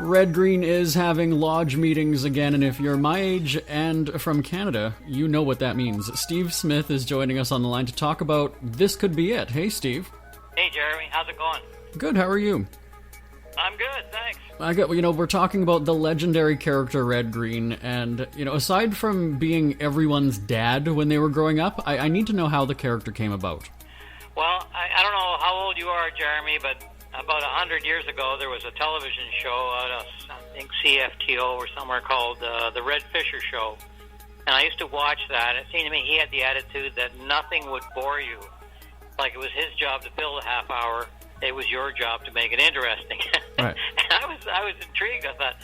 Red Green is having lodge meetings again, and if you're my age and from Canada, you know what that means. Steve Smith is joining us on the line to talk about This Could Be It. Hey, Steve. Hey, Jeremy. How's it going? Good. How are you? I'm good, thanks. We're talking about the legendary character Red Green, and, aside from being everyone's dad when they were growing up, I need to know how the character came about. Well, I don't know how old you are, Jeremy, but about 100 years ago, there was a television show out of, I think, CFTO or somewhere called The Red Fisher Show. And I used to watch that. It seemed to me he had the attitude that nothing would bore you. Like it was his job to fill the half hour. It was your job to make it interesting. Right. And I was intrigued. I thought,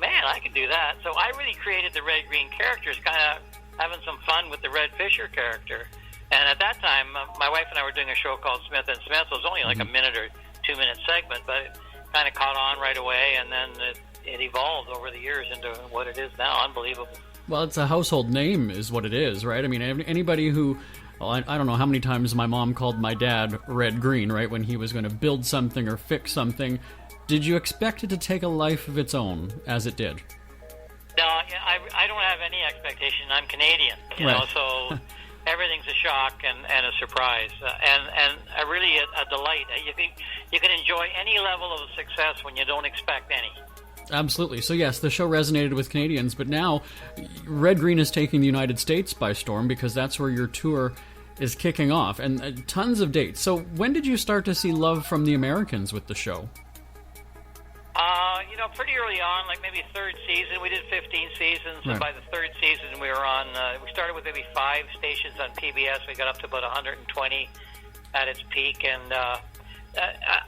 man, I could do that. So I really created the Red Green characters, kind of having some fun with the Red Fisher character. And at that time, my wife and I were doing a show called Smith and Smith. So it was only like a minute or 2-minute segment, but it kind of caught on right away, and then it evolved over the years into what it is now. Unbelievable. Well, it's a household name is what it is, right? I mean, anybody who... Well, I don't know how many times my mom called my dad Red Green, right, when he was going to build something or fix something. Did you expect it to take a life of its own, as it did? No, I don't have any expectation. I'm Canadian, you know, so everything's a shock and a surprise, and really a delight. You can enjoy any level of success when you don't expect any. Absolutely. So yes, the show resonated with Canadians, but now Red Green is taking the United States by storm because that's where your tour is kicking off, and tons of dates. So when did you start to see love from the Americans with the show? Pretty early on, like maybe third season. We did 15 seasons, and by the third season we were on, we started with maybe 5 stations on PBS. We got up to about 120 at its peak, and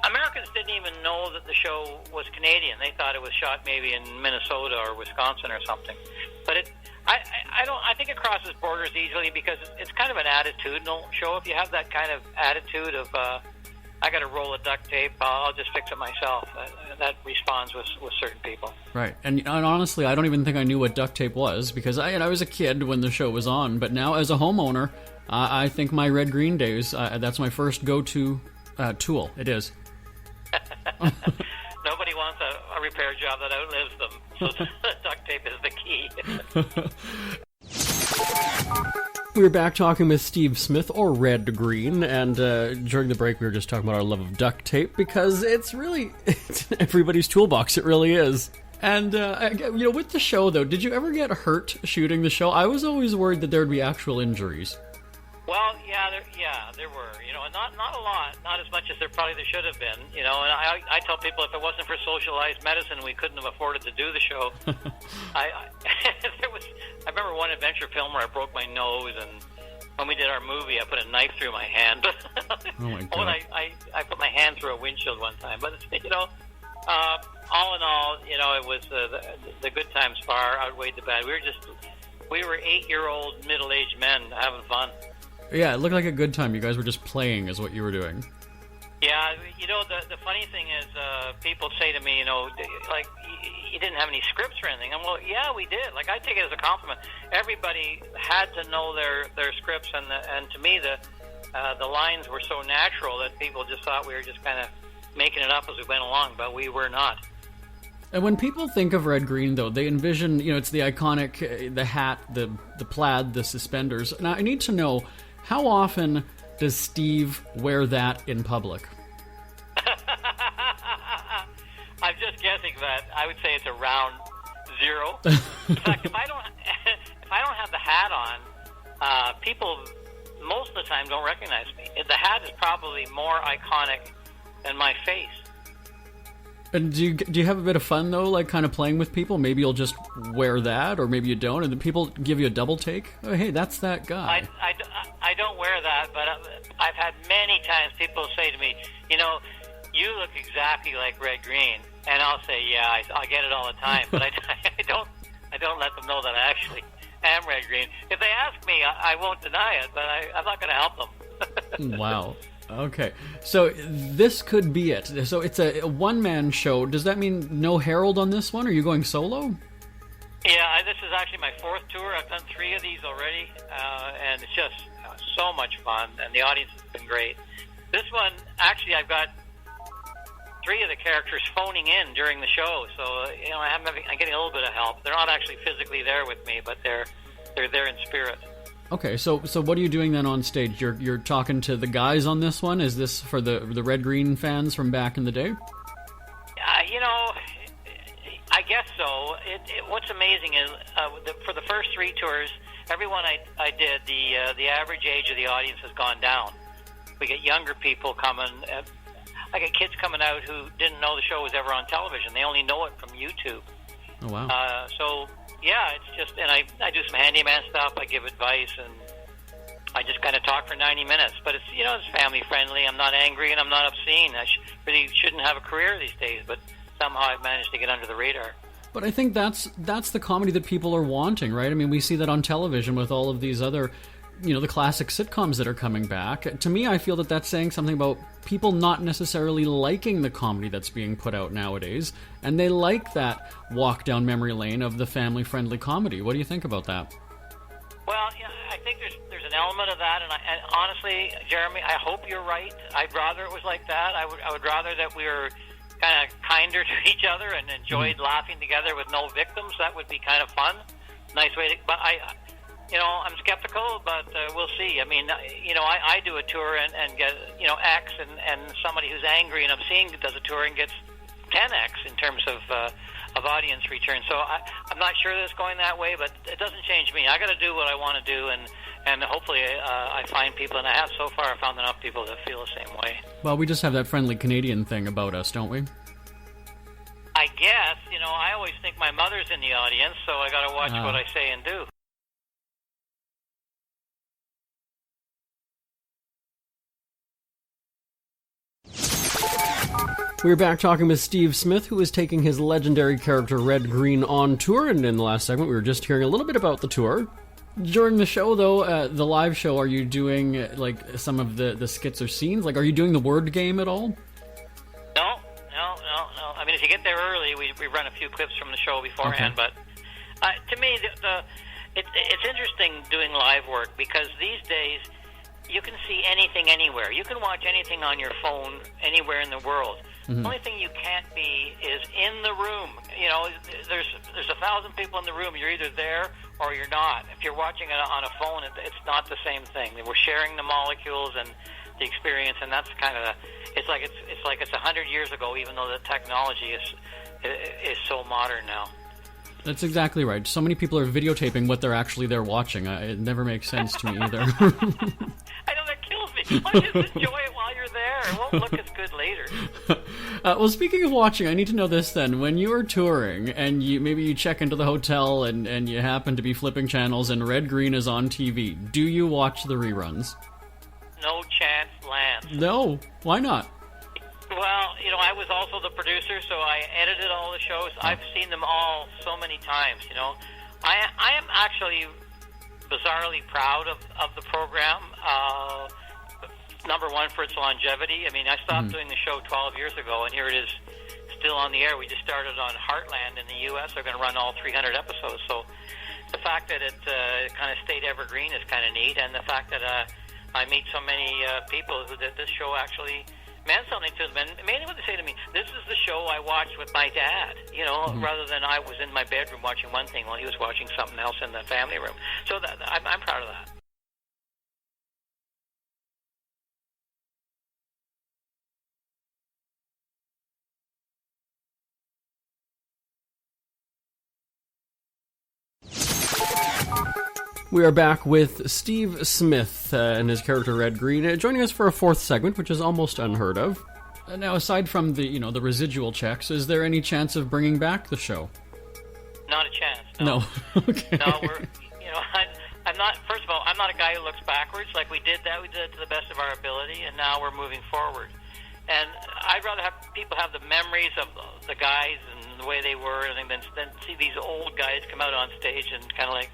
Americans didn't even know that the show was Canadian. They thought it was shot maybe in Minnesota or Wisconsin or something. But I think it crosses borders easily because it's kind of an attitudinal show. If you have that kind of attitude of I got to roll a duct tape, I'll just fix it myself. That responds with certain people. Right, and honestly, I don't even think I knew what duct tape was because I was a kid when the show was on. But now, as a homeowner, I think my Red Green days, that's my first go-to tool. It is. Nobody wants a repair job that outlives them, so duct tape is the key. We're back talking with Steve Smith, or Red Green, and during the break we were just talking about our love of duct tape because it's in everybody's toolbox. It really is. And, with the show, though, did you ever get hurt shooting the show? I was always worried that there would be actual injuries. Well, there were, not a lot, not as much as there should have been, and I tell people if it wasn't for socialized medicine, we couldn't have afforded to do the show. I remember one adventure film where I broke my nose, and when we did our movie, I put a knife through my hand. Oh my God. I put my hand through a windshield one time, but all in all, it was the good times far outweighed the bad. We were 8-year-old middle-aged men having fun. Yeah, it looked like a good time. You guys were just playing is what you were doing. Yeah, the funny thing is people say to me, like, you didn't have any scripts or anything. I'm well, yeah, we did. Like, I take it as a compliment. Everybody had to know their scripts, and to me, the lines were so natural that people just thought we were just kind of making it up as we went along, but we were not. And when people think of Red Green, though, they envision, it's the iconic, the hat, the plaid, the suspenders. Now, I need to know, how often does Steve wear that in public? I'm just guessing that. I would say it's around 0. In fact, if I don't have the hat on, people most of the time don't recognize me. The hat is probably more iconic than my face. And do you have a bit of fun, though, like kind of playing with people? Maybe you'll just wear that, or maybe you don't, and then people give you a double take? Oh, hey, that's that guy. I don't wear that, but I've had many times people say to me, you look exactly like Red Green. And I'll say, yeah, I get it all the time, but I don't let them know that I actually am Red Green. If they ask me, I won't deny it, but I'm not going to help them. Wow. Okay, so this could be it. So it's a one-man show. Does that mean no Harold on this one? Are you going solo? Yeah, this is actually my 4th tour. I've done 3 of these already, and it's just so much fun, and the audience has been great. This one, actually, I've got three of the characters phoning in during the show. So I'm getting a little bit of help. They're not actually physically there with me, but they're there in spirit. Okay, so what are you doing then on stage? You're talking to the guys on this one? Is this for the Red Green fans from back in the day? I guess so. What's amazing is for the first three tours, everyone I did, the average age of the audience has gone down. We get younger people coming. I get kids coming out who didn't know the show was ever on television. They only know it from YouTube. Oh, wow. So, yeah, it's just, and I do some handyman stuff. I give advice, and I just kind of talk for 90 minutes. But it's, it's family friendly. I'm not angry and I'm not obscene. I really shouldn't have a career these days, but somehow I've managed to get under the radar. But I think that's the comedy that people are wanting, right? I mean, we see that on television with all of these other, the classic sitcoms that are coming back. To me, I feel that that's saying something about people not necessarily liking the comedy that's being put out nowadays, and they like that walk down memory lane of the family-friendly comedy. What do you think about that? Well, I think there's an element of that, and honestly, Jeremy, I hope you're right. I'd rather it was like that. I would rather that we were kind of kinder to each other and enjoyed laughing together with no victims. That would be kind of fun. Nice way to, but I'm skeptical, but we'll see. I mean, I do a tour and get, X, and somebody who's angry and obscene does a tour and gets 10X in terms of audience return. So I'm not sure that it's going that way, but it doesn't change me. I got to do what I want to do, and hopefully I find people, and I have so far found enough people that feel the same way. Well, we just have that friendly Canadian thing about us, don't we? I guess, I always think my mother's in the audience, so I got to watch what I say and do. We're back talking with Steve Smith, who is taking his legendary character Red Green on tour, and in the last segment we were just hearing a little bit about the tour. During the show, though, the live show, are you doing some of the skits or scenes? Are you doing the word game at all? No. I mean, if you get there early, we run a few clips from the show beforehand, okay. But to me, it's interesting doing live work, because these days you can see anything anywhere. You can watch anything on your phone anywhere in the world. Mm-hmm. The only thing you can't be is in the room. There's 1,000 people in the room. You're either there or you're not. If you're watching it on a phone, it's not the same thing. We're sharing the molecules and the experience, and that's kind of it's like it's 100 years ago, even though the technology is so modern now. That's exactly right. So many people are videotaping what they're actually there watching. It never makes sense to me either. I know, that kills me. Why don't you just enjoy it while you're there? It won't look as good later. Well, speaking of watching, I need to know this then. When you are touring and maybe you check into the hotel and you happen to be flipping channels and Red Green is on TV, do you watch the reruns? No chance, Lance. No? Why not? Well, I was also the producer, so I edited all the shows. I've seen them all so many times, I am actually bizarrely proud of the program. Number one, for its longevity. I mean, I stopped doing the show 12 years ago, and here it is still on the air. We just started on Heartland in the U.S. They're going to run all 300 episodes. So the fact that it kind of stayed evergreen is kind of neat, and the fact that I meet so many people who that this show actually meant something to them. And mainly what they say to me, this is the show I watched with my dad, rather than I was in my bedroom watching one thing while he was watching something else in the family room. So I'm proud of that. We are back with Steve Smith and his character Red Green, joining us for a fourth segment, which is almost unheard of. Now, aside from the the residual checks, is there any chance of bringing back the show? Not a chance. No. Okay. No, I'm not. First of all, I'm not a guy who looks backwards. Like we did that to the best of our ability, and now we're moving forward. And I'd rather have people have the memories of the guys and the way they were, and then see these old guys come out on stage and kind of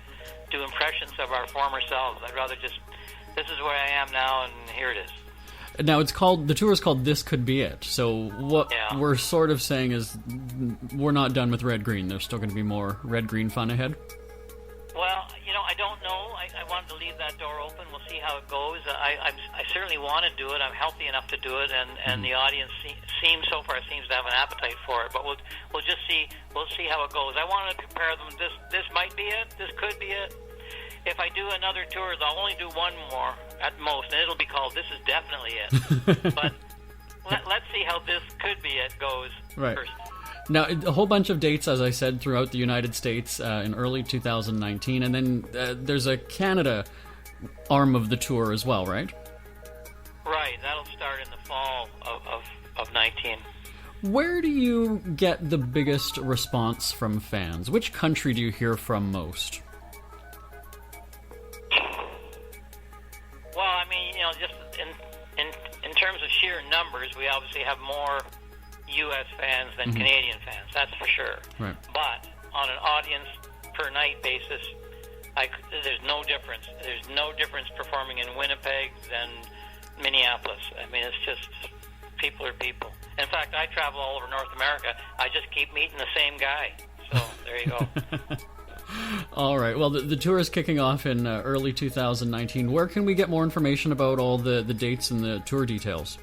do impressions of our former selves. I'd rather just, this is where I am now, and here it is. Now, the tour is called This Could Be It. So what we're sort of saying is we're not done with Red Green. There's still going to be more Red Green fun ahead. Well, I I don't know. I wanted to leave that door open. We'll see how it goes. I certainly want to do it. I'm healthy enough to do it, and the audience seems to have an appetite for it. But we'll just see. We'll see how it goes. I wanted to compare them. This might be it. This could be it. If I do another tour, I'll only do one more at most, and it'll be called "This Is Definitely It." But let's see how "This Could Be It" goes first. Now, a whole bunch of dates, as I said, throughout the United States in early 2019, and then there's a Canada arm of the tour as well, right? Right, that'll start in the fall of 19. Where do you get the biggest response from fans? Which country do you hear from most? Well, I mean, just in terms of sheer numbers, we obviously have more U.S. fans than Canadian fans, that's for sure. Right. But on an audience per night basis, there's no difference. There's no difference performing in Winnipeg than Minneapolis. I mean, it's just people are people. In fact, I travel all over North America. I just keep meeting the same guy. So there you go. All right. Well, the tour is kicking off in early 2019. Where can we get more information about all the dates and the tour details?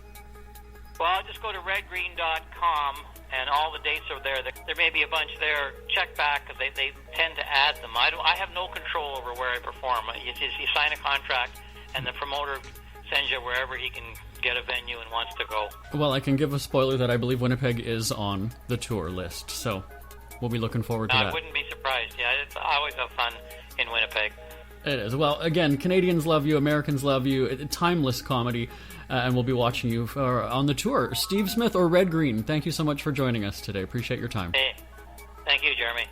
Well, just go to redgreen.com, and all the dates are there. There may be a bunch there. Check back, because they tend to add them. I have no control over where I perform. You sign a contract, and the promoter sends you wherever he can get a venue and wants to go. Well, I can give a spoiler that I believe Winnipeg is on the tour list, so we'll be looking forward to that. I wouldn't be surprised. Yeah, I always have fun in Winnipeg. It is. Well, again, Canadians love you, Americans love you. Timeless comedy. And we'll be watching you on the tour. Steve Smith or Red Green, thank you so much for joining us today. Appreciate your time. Hey, thank you, Jeremy.